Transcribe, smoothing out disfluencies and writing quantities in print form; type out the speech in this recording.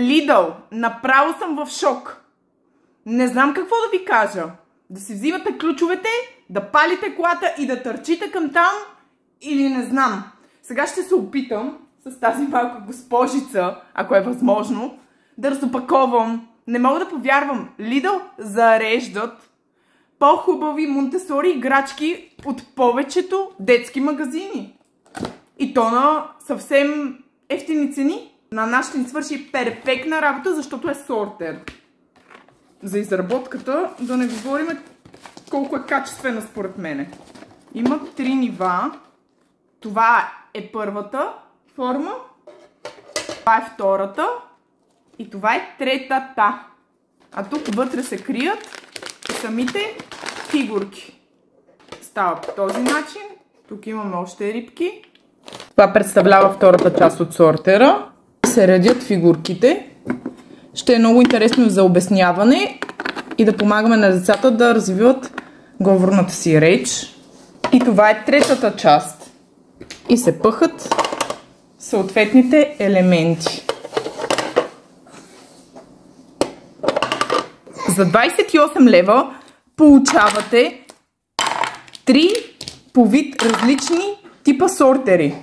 Lidl, направо съм в шок. Не знам какво да ви кажа. Да си взимате ключовете, да палите колата и да търчите към там или не знам. Сега ще се опитам с тази малка госпожица, ако е възможно, да разопаковам. Не мога да повярвам. Lidl зареждат по-хубави Монтесори играчки от повечето детски магазини. И то на съвсем ефтини цени. На нас ще ни свърши перфектна работа, защото е сортер. За изработката, да не говорим колко е качествена според мене. Има 3 нива. Това е първата форма. Това е втората. И това е третата. А тук вътре се крият самите фигурки. Става по този начин. Тук имаме още рибки. Това представлява втората част от сортера. Се редят фигурките. Ще е много интересно за обясняване и да помагаме на децата да развиват говорната си реч. И това е третата част. И се пъхат съответните елементи. За 28 лева получавате 3 по вид различни типа сортери.